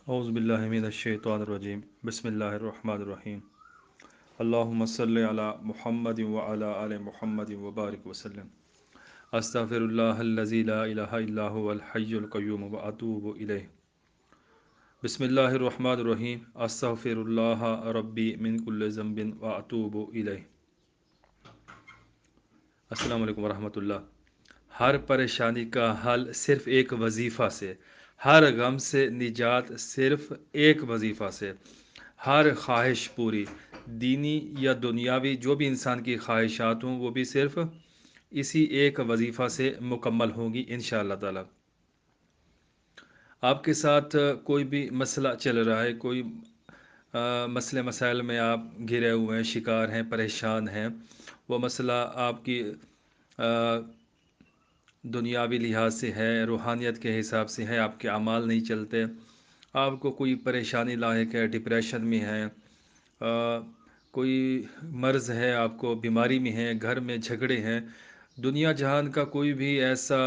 اعوذ باللہ من الشیطان الرجیم بسم اللہ الرحمن الرحیم اللہم صلی علی محمد وعلی آل محمد وبارک وسلم استغفر اللہ الذی لا الہ الا هو الحی القیوم واتوب الیہ بسم اللہ الرحمن الرحیم استغفر اللہ ربی من کل ذنب واتوب الیہ۔ السلام علیکم ورحمۃ اللہ۔ ہر پریشانی کا حل صرف ایک وظیفہ سے، ہر غم سے نجات صرف ایک وظیفہ سے، ہر خواہش پوری دینی یا دنیاوی جو بھی انسان کی خواہشات ہوں وہ بھی صرف اسی ایک وظیفہ سے مکمل ہوں گی انشاءاللہ تعالی۔ آپ کے ساتھ کوئی بھی مسئلہ چل رہا ہے، کوئی مسئلے مسائل میں آپ گھرے ہوئے ہیں، شکار ہیں، پریشان ہیں، وہ مسئلہ آپ کی دنیاوی لحاظ سے ہے، روحانیت کے حساب سے ہے، آپ کے اعمال نہیں چلتے، آپ کو کوئی پریشانی لاحق ہے، ڈپریشن میں ہے، کوئی مرض ہے، آپ کو بیماری میں ہے، گھر میں جھگڑے ہیں، دنیا جہان کا کوئی بھی ایسا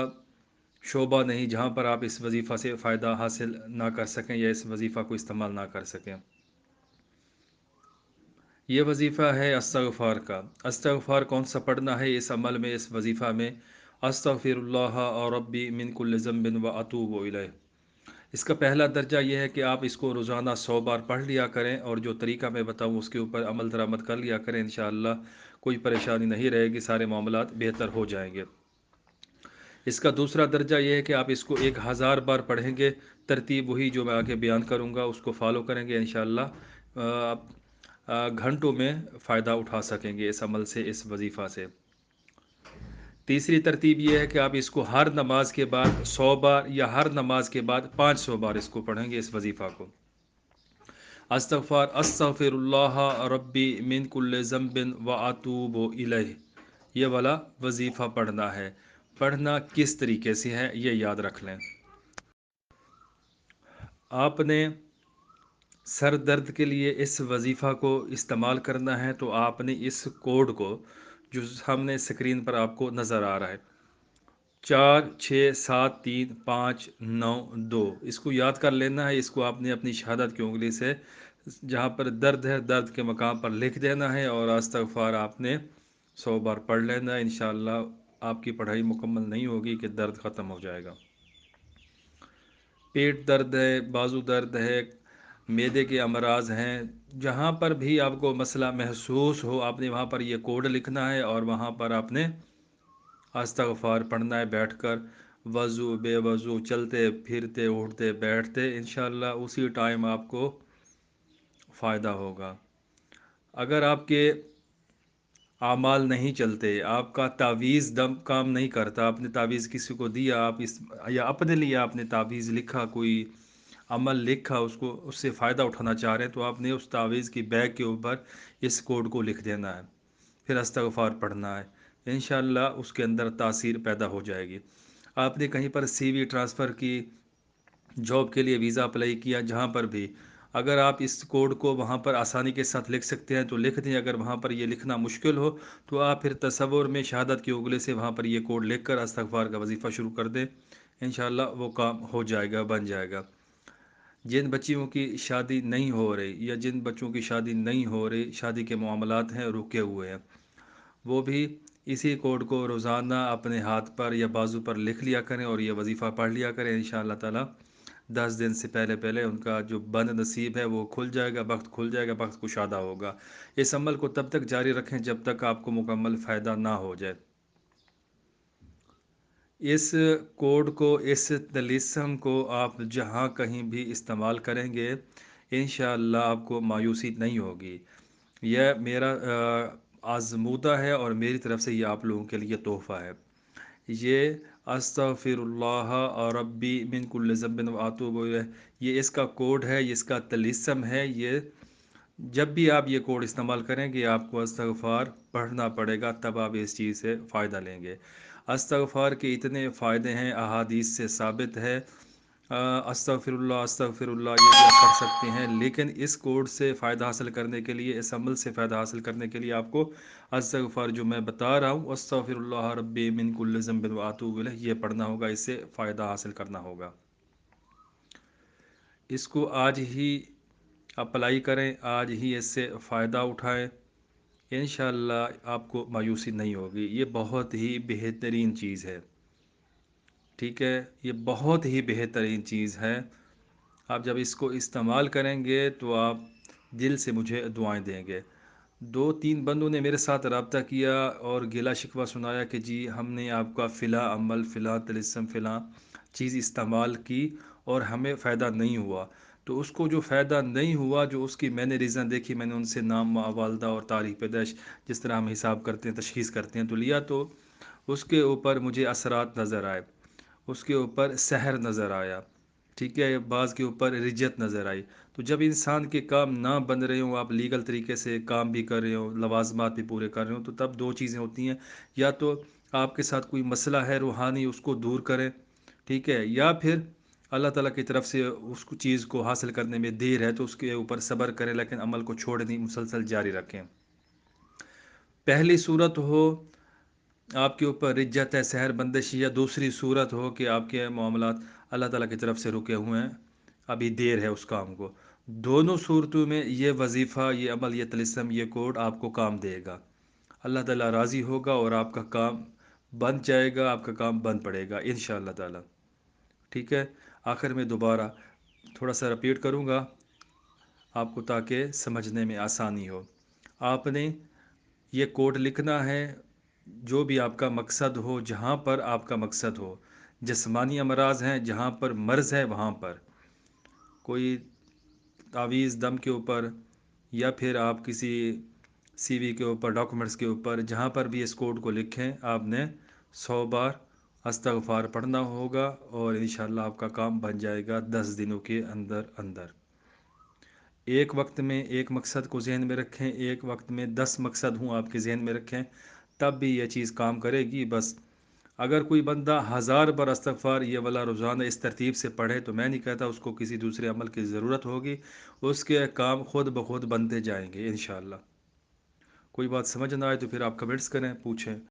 شعبہ نہیں جہاں پر آپ اس وظیفہ سے فائدہ حاصل نہ کر سکیں یا اس وظیفہ کو استعمال نہ کر سکیں۔ یہ وظیفہ ہے استغفار کا۔ استغفار کون سا پڑھنا ہے اس عمل میں، اس وظیفہ میں؟ استغفر اللہ ربی من کل ذنب واتوب الیہ۔ اس کا پہلا درجہ یہ ہے کہ آپ اس کو روزانہ 100 بار پڑھ لیا کریں، اور جو طریقہ میں بتاؤں اس کے اوپر عمل درآمد کر لیا کریں، انشاءاللہ کوئی پریشانی نہیں رہے گی، سارے معاملات بہتر ہو جائیں گے۔ اس کا دوسرا درجہ یہ ہے کہ آپ اس کو 1000 بار پڑھیں گے، ترتیب وہی جو میں آگے بیان کروں گا اس کو فالو کریں گے، انشاءاللہ آپ گھنٹوں میں فائدہ اٹھا سکیں گے اس عمل سے، اس وظیفہ سے۔ تیسری ترتیب یہ ہے کہ آپ اس کو ہر نماز کے بعد 100 بار یا ہر نماز کے بعد 500 بار اس کو پڑھیں گے، اس وظیفہ کو۔ استغفر اللہ ربی من کل ذنب واتوب الیہ، یہ والا وظیفہ پڑھنا ہے۔ پڑھنا کس طریقے سے ہے یہ یاد رکھ لیں۔ آپ نے سر درد کے لیے اس وظیفہ کو استعمال کرنا ہے تو آپ نے اس کوڈ کو جو ہم نے اسکرین پر آپ کو نظر آ رہا ہے 467352، اس کو یاد کر لینا ہے۔ اس کو آپ نے اپنی شہادت کی انگلی سے جہاں پر درد ہے درد کے مقام پر لکھ دینا ہے، اور استغفار آپ نے 100 بار پڑھ لینا ہے، انشاءاللہ آپ کی پڑھائی مکمل نہیں ہوگی کہ درد ختم ہو جائے گا۔ پیٹ درد ہے، بازو درد ہے، معدے کے امراض ہیں، جہاں پر بھی آپ کو مسئلہ محسوس ہو آپ نے وہاں پر یہ کوڈ لکھنا ہے، اور وہاں پر آپ نے استغفار پڑھنا ہے بیٹھ کر، وضو بے وضو، چلتے پھرتے اٹھتے بیٹھتے، انشاءاللہ اسی ٹائم آپ کو فائدہ ہوگا۔ اگر آپ کے اعمال نہیں چلتے، آپ کا تعویذ دم کام نہیں کرتا، آپ نے تعویذ کسی کو دیا، آپ اس یا اپنے لیے آپ نے تعویذ لکھا، کوئی عمل لکھا، اس کو اس سے فائدہ اٹھانا چاہ رہے ہیں، تو آپ نے اس تعویذ کی بیگ کے اوپر اس کوڈ کو لکھ دینا ہے، پھر استغفار پڑھنا ہے، انشاءاللہ اس کے اندر تاثیر پیدا ہو جائے گی۔ آپ نے کہیں پر سی وی ٹرانسفر کی، جاب کے لیے ویزا اپلائی کیا، جہاں پر بھی اگر آپ اس کوڈ کو وہاں پر آسانی کے ساتھ لکھ سکتے ہیں تو لکھ دیں، اگر وہاں پر یہ لکھنا مشکل ہو تو آپ پھر تصور میں شہادت کی انگلی سے وہاں پر یہ کوڈ لکھ کر استغفار کا وظیفہ شروع کر دیں، انشاءاللہ وہ کام ہو جائے گا، بن جائے گا۔ جن بچیوں کی شادی نہیں ہو رہی یا جن بچوں کی شادی نہیں ہو رہی، شادی کے معاملات ہیں، رکے ہوئے ہیں، وہ بھی اسی کوڈ کو روزانہ اپنے ہاتھ پر یا بازو پر لکھ لیا کریں اور یہ وظیفہ پڑھ لیا کریں، انشاءاللہ تعالی 10 دن سے پہلے پہلے ان کا جو بند نصیب ہے وہ کھل جائے گا، وقت کھل جائے گا، وقت کشادہ ہوگا۔ اس عمل کو تب تک جاری رکھیں جب تک آپ کو مکمل فائدہ نہ ہو جائے۔ اس کوڈ کو، اس طلسم کو آپ جہاں کہیں بھی استعمال کریں گے، انشاءاللہ آپ کو مایوسی نہیں ہوگی۔ یہ میرا آزمودہ ہے اور میری طرف سے یہ آپ لوگوں کے لیے تحفہ ہے۔ یہ استغفر اللہ ربی من کل ذنب واتوب الیہ، یہ اس کا کوڈ ہے، یہ اس کا طلسم ہے۔ یہ جب بھی آپ یہ کوڈ استعمال کریں گے آپ کو استغفار پڑھنا پڑے گا، تب آپ اس چیز سے فائدہ لیں گے۔ استغفار کے اتنے فائدے ہیں، احادیث سے ثابت ہے۔ استغفر اللہ یہ بھی آپ پڑھ سکتے ہیں، لیکن اس کوڈ سے فائدہ حاصل کرنے کے لیے، اس عمل سے فائدہ حاصل کرنے کے لیے آپ کو استغفار جو میں بتا رہا ہوں، استغفر اللہ ربی من کل ذنب واتوب الیہ، یہ پڑھنا ہوگا، اس سے فائدہ حاصل کرنا ہوگا۔ اس کو آج ہی اپلائی کریں، آج ہی اس سے فائدہ اٹھائیں، انشاءاللہ آپ کو مایوسی نہیں ہوگی۔ یہ بہت ہی بہترین چیز ہے، ٹھیک ہے، یہ بہت ہی بہترین چیز ہے۔ آپ جب اس کو استعمال کریں گے تو آپ دل سے مجھے دعائیں دیں گے۔ دو تین بندوں نے میرے ساتھ رابطہ کیا اور گلا شکوہ سنایا کہ جی ہم نے آپ کا فلاں عمل، فلاں طلسم، فلاں چیز استعمال کی اور ہمیں فائدہ نہیں ہوا۔ تو اس کو جو فائدہ نہیں ہوا، جو اس کی میں نے ریزن دیکھی، میں نے ان سے نام، والدہ اور تاریخ پیدائش جس طرح ہم حساب کرتے ہیں، تشخیص کرتے ہیں تو لیا، تو اس کے اوپر مجھے اثرات نظر آئے، اس کے اوپر سحر نظر آیا، ٹھیک ہے، بعض کے اوپر رجت نظر آئی۔ تو جب انسان کے کام نہ بن رہے ہوں، آپ لیگل طریقے سے کام بھی کر رہے ہوں، لوازمات بھی پورے کر رہے ہوں، تو تب دو چیزیں ہوتی ہیں، یا تو آپ کے ساتھ کوئی مسئلہ ہے روحانی، اس کو دور کریں، ٹھیک ہے، یا پھر اللہ تعالیٰ کی طرف سے اس چیز کو حاصل کرنے میں دیر ہے تو اس کے اوپر صبر کریں، لیکن عمل کو چھوڑ نہیں، مسلسل جاری رکھیں۔ پہلی صورت ہو آپ کے اوپر رجت ہے، سحر بندشی، یا دوسری صورت ہو کہ آپ کے معاملات اللہ تعالیٰ کی طرف سے رکے ہوئے ہیں، ابھی دیر ہے اس کام کو، دونوں صورتوں میں یہ وظیفہ، یہ عمل، یہ طلسم، یہ کوڈ آپ کو کام دے گا، اللہ تعالیٰ راضی ہوگا اور آپ کا کام بن جائے گا، آپ کا کام بن پڑے گا انشاءاللہ تعالیٰ، ٹھیک ہے۔ آخر میں دوبارہ تھوڑا سا رپیٹ کروں گا آپ کو تاکہ سمجھنے میں آسانی ہو۔ آپ نے یہ کوڈ لکھنا ہے، جو بھی آپ کا مقصد ہو، جہاں پر آپ کا مقصد ہو، جسمانی امراض ہیں جہاں پر مرض ہے وہاں پر، کوئی تعویذ دم کے اوپر، یا پھر آپ کسی سی وی کے اوپر، ڈاکومنٹس کے اوپر، جہاں پر بھی اس کوڈ کو لکھیں، آپ نے 100 بار استغفار پڑھنا ہوگا اور انشاءاللہ آپ کا کام بن جائے گا 10 دنوں کے اندر اندر۔ ایک وقت میں ایک مقصد کو ذہن میں رکھیں، ایک وقت میں 10 مقصد ہوں آپ کے ذہن میں رکھیں، تب بھی یہ چیز کام کرے گی۔ بس اگر کوئی بندہ 1000 بار استغفار یہ والا روزانہ اس ترتیب سے پڑھے تو میں نہیں کہتا اس کو کسی دوسرے عمل کی ضرورت ہوگی، اس کے کام خود بخود بنتے جائیں گے انشاءاللہ۔ کوئی بات سمجھ نہ آئے تو پھر آپ کمنٹس کریں، پوچھیں۔